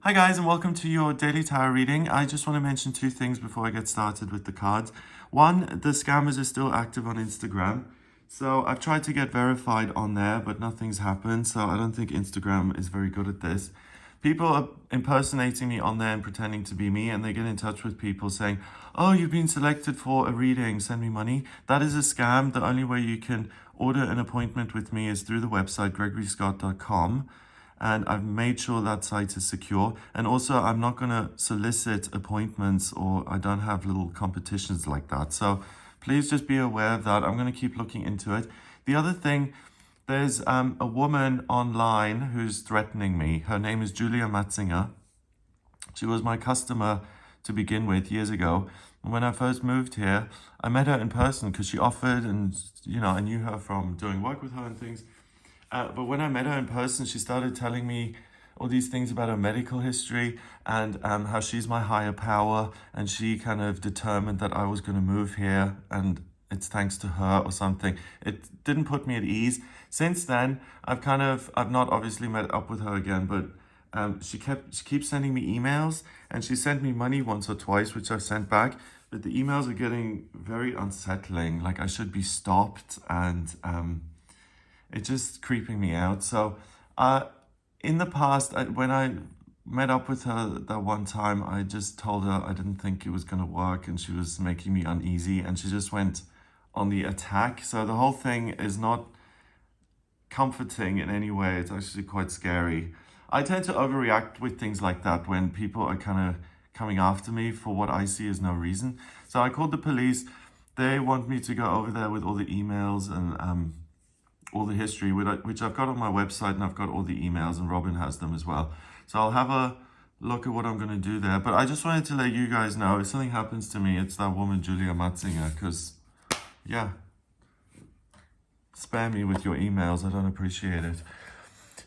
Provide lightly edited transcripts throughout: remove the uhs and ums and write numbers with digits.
Hi guys, and welcome to your daily tarot reading. I just want to mention two things before I get started with the cards. One, the scammers are still active on Instagram. So I've tried to get verified on there, but nothing's happened. So I don't think Instagram is very good at this. People are impersonating me on there and pretending to be me, and they get in touch with people saying, oh, you've been selected for a reading, send me money. That is a scam. The only way you can order an appointment with me is through the website, gregoryscott.com. And I've made sure that site is secure. And also, I'm not going to solicit appointments, or I don't have little competitions like that. So please just be aware of that. I'm going to keep looking into it. The other thing, there's a woman online who's threatening me. Her name is Julia Matzinger. She was my customer to begin with years ago. And when I first moved here, I met her in person because she offered, and I knew her from doing work with her and things. But when I met her in person, she started telling me all these things about her medical history and how she's my higher power, and she kind of determined that I was going to move here, and it's thanks to her or something. It didn't put me at ease. Since then, I've not obviously met up with her again, but she keeps sending me emails, and she sent me money once or twice, which I've sent back. But the emails are getting very unsettling. Like I should be stopped, and it's just creeping me out. So in the past, when I met up with her that one time, I just told her I didn't think it was going to work, and she was making me uneasy, and she just went on the attack. So the whole thing is not comforting in any way. It's actually quite scary. I tend to overreact with things like that when people are kind of coming after me for what I see as no reason. So I called the police. They want me to go over there with all the emails and all the history, which I've got on my website, and I've got all the emails, and Robin has them as well. So I'll have a look at what I'm going to do there. But I just wanted to let you guys know, if something happens to me, it's that woman, Julia Matzinger, because, yeah, spare me with your emails. I don't appreciate it.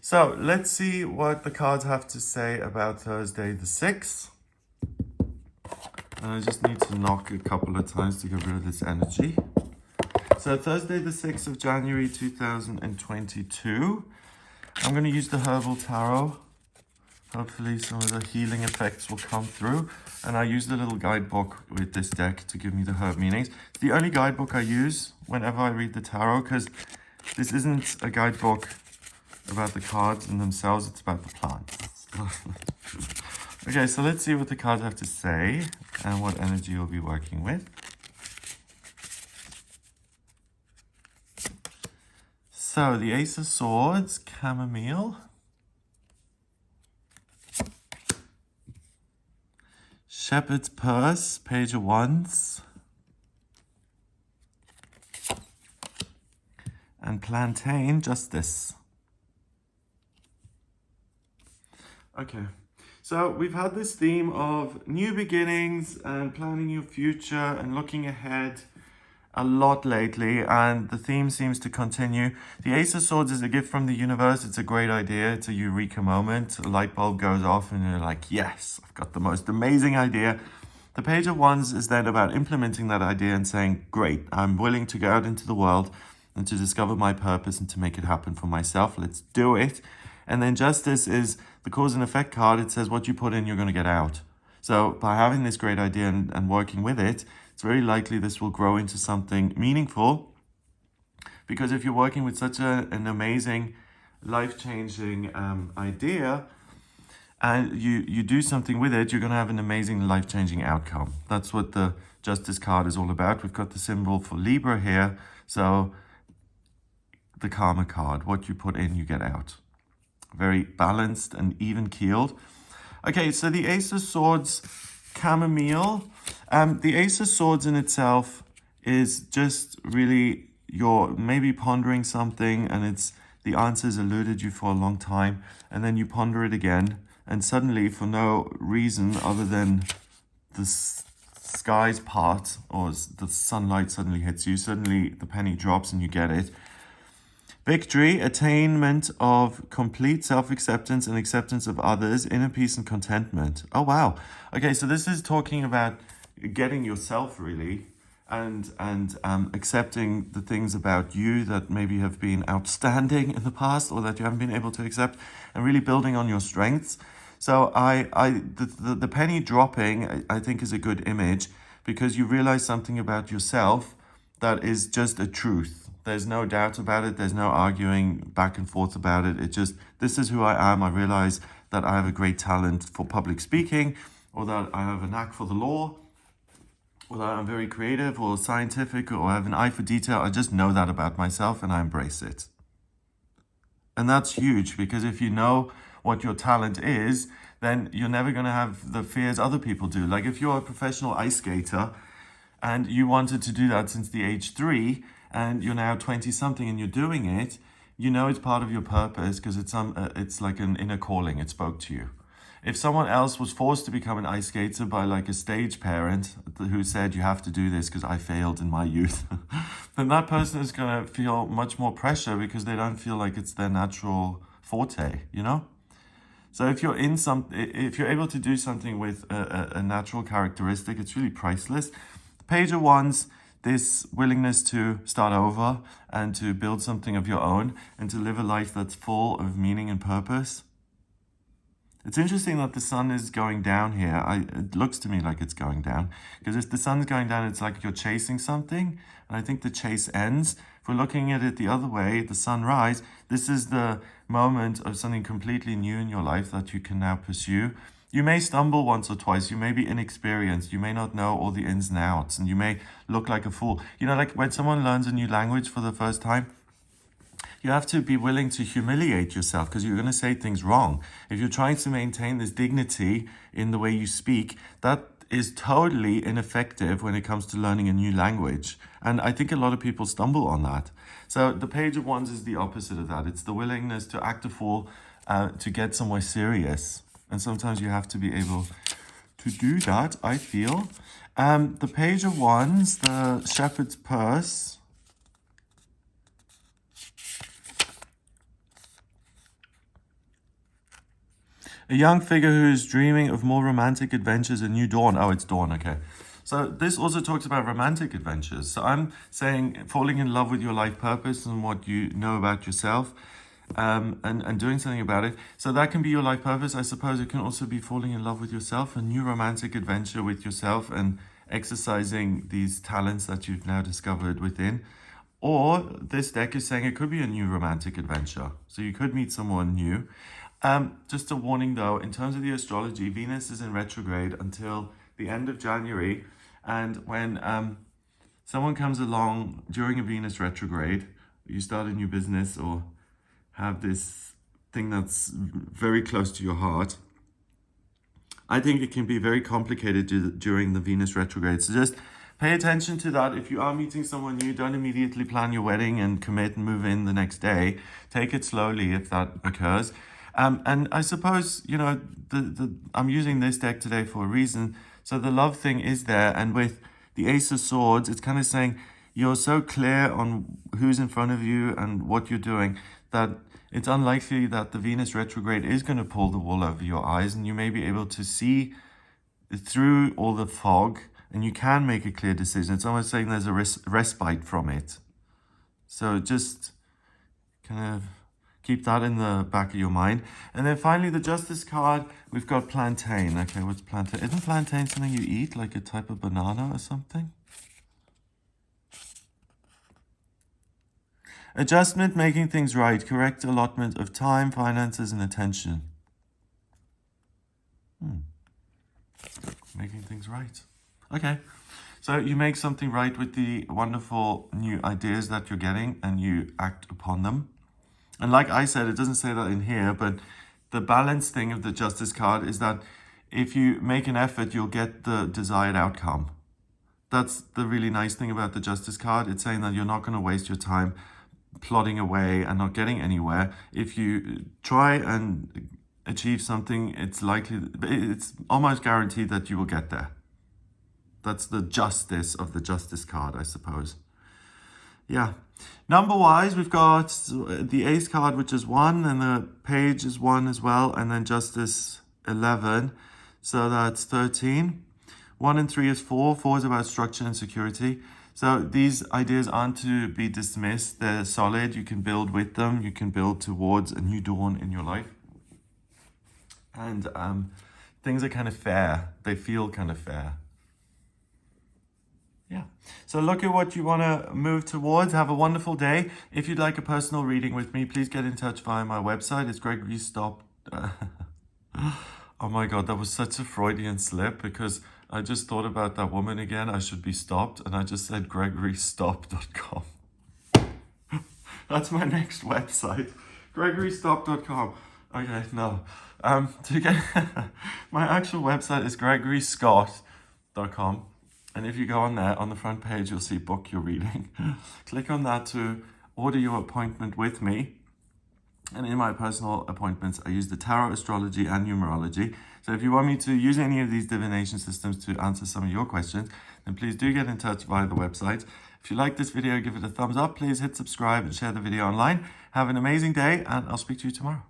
So let's see what the cards have to say about Thursday the 6th. And I just need to knock a couple of times to get rid of this energy. So Thursday the 6th of January 2022, I'm going to use the Herbal Tarot. Hopefully some of the healing effects will come through. And I use the little guidebook with this deck to give me the herb meanings. It's the only guidebook I use whenever I read the tarot, because this isn't a guidebook about the cards in themselves, it's about the plants. Okay, so let's see what the cards have to say and what energy you'll be working with. So, the Ace of Swords, Chamomile. Shepherd's Purse, Page of Wands. And Plantain, Justice. Okay, so we've had this theme of new beginnings and planning your future and looking ahead a lot lately, and the theme seems to continue. The Ace of Swords is a gift from the universe. It's a great idea. It's a eureka moment. A light bulb goes off and you're like, yes, I've got the most amazing idea. The Page of Wands is then about implementing that idea and saying, great, I'm willing to go out into the world and to discover my purpose and to make it happen for myself. Let's do it. And then Justice is the cause and effect card. It says what you put in, you're going to get out. So by having this great idea and working with it, it's very likely this will grow into something meaningful. Because if you're working with such an amazing, life-changing idea, and you do something with it, you're going to have an amazing, life-changing outcome. That's what the Justice card is all about. We've got the symbol for Libra here. So the Karma card, what you put in, you get out. Very balanced and even-keeled. Okay, so the Ace of Swords, Chamomile. The Ace of Swords in itself is just really you're maybe pondering something, and it's the answer's eluded you for a long time, and then you ponder it again, and suddenly, for no reason other than the skies part, or the sunlight suddenly hits you, suddenly the penny drops and you get it. Victory, attainment of complete self-acceptance and acceptance of others, inner peace and contentment. Oh, wow. Okay, so this is talking about getting yourself, really, and accepting the things about you that maybe have been outstanding in the past or that you haven't been able to accept, and really building on your strengths. So the penny dropping, I think, is a good image because you realize something about yourself that is just a truth. There's no doubt about it. There's no arguing back and forth about it. It just, this is who I am. I realize that I have a great talent for public speaking, or that I have a knack for the law, or that I'm very creative or scientific, or I have an eye for detail. I just know that about myself and I embrace it. And that's huge, because if you know what your talent is, then you're never going to have the fears other people do. Like if you're a professional ice skater and you wanted to do that since the age 3 and you're now 20 something and you're doing it, you know it's part of your purpose because it's like an inner calling. It spoke to you. If someone else was forced to become an ice skater by like a stage parent who said you have to do this because I failed in my youth, then that person is going to feel much more pressure because they don't feel like it's their natural forte, you know? So if you're if you're able to do something with a natural characteristic, it's really priceless. Page of Wands, this willingness to start over and to build something of your own and to live a life that's full of meaning and purpose. It's interesting that the sun is going down here. It looks to me like it's going down, because if the sun's going down, it's like you're chasing something, and I think the chase ends. If we're looking at it the other way, the sunrise, this is the moment of something completely new in your life that you can now pursue. You may stumble once or twice. You may be inexperienced. You may not know all the ins and outs, and you may look like a fool. You know, like when someone learns a new language for the first time, you have to be willing to humiliate yourself because you're going to say things wrong. If you're trying to maintain this dignity in the way you speak, that is totally ineffective when it comes to learning a new language. And I think a lot of people stumble on that. So the Page of Wands is the opposite of that. It's the willingness to act a fool, to get somewhere serious. And sometimes you have to be able to do that, I feel. The Page of Wands, the Shepherd's Purse. A young figure who is dreaming of more romantic adventures, a new dawn. Oh, it's dawn, okay. So this also talks about romantic adventures. So I'm saying falling in love with your life purpose and what you know about yourself, and doing something about it. So that can be your life purpose. I suppose it can also be falling in love with yourself, a new romantic adventure with yourself and exercising these talents that you've now discovered within. Or this deck is saying it could be a new romantic adventure. So you could meet someone new. Just a warning though, in terms of the astrology, Venus is in retrograde until the end of January. And when someone comes along during a Venus retrograde, you start a new business or have this thing that's very close to your heart, I think it can be very complicated during the Venus retrograde. So just pay attention to that. If you are meeting someone new, don't immediately plan your wedding and commit and move in the next day. Take it slowly if that occurs. And I suppose, you know, I'm using this deck today for a reason. So the love thing is there. And with the Ace of Swords, it's kind of saying you're so clear on who's in front of you and what you're doing that it's unlikely that the Venus retrograde is going to pull the wool over your eyes. And you may be able to see through all the fog and you can make a clear decision. It's almost saying there's a respite from it. So just kind of keep that in the back of your mind. And then finally, the Justice card, we've got plantain. Okay, what's plantain? Isn't plantain something you eat, like a type of banana or something? Adjustment, making things right. Correct allotment of time, finances, and attention. Making things right. Okay. So you make something right with the wonderful new ideas that you're getting and you act upon them. And like I said, it doesn't say that in here, but the balance thing of the Justice card is that if you make an effort, you'll get the desired outcome. That's the really nice thing about the Justice card. It's saying that you're not going to waste your time plodding away and not getting anywhere. If you try and achieve something, it's almost guaranteed that you will get there. That's the justice of the Justice card, I suppose. Yeah. Number-wise, we've got the Ace card, which is 1, and the Page is 1 as well, and then Justice 11. So that's 13. 1 and 3 is 4. 4 is about structure and security. So these ideas aren't to be dismissed. They're solid. You can build with them. You can build towards a new dawn in your life. And things are kind of fair. They feel kind of fair. Yeah. So look at what you want to move towards. Have a wonderful day. If you'd like a personal reading with me, please get in touch via my website. It's Gregory Stop. Oh my God, that was such a Freudian slip because I just thought about that woman again. I should be stopped. And I just said gregorystop.com. That's my next website. gregorystop.com. Okay, no. To get my actual website is gregoryscott.com. And if you go on there, on the front page, you'll see book your reading. Click on that to order your appointment with me. And in my personal appointments, I use the tarot, astrology, and numerology. So if you want me to use any of these divination systems to answer some of your questions, then please do get in touch via the website. If you like this video, give it a thumbs up. Please hit subscribe and share the video online. Have an amazing day, and I'll speak to you tomorrow.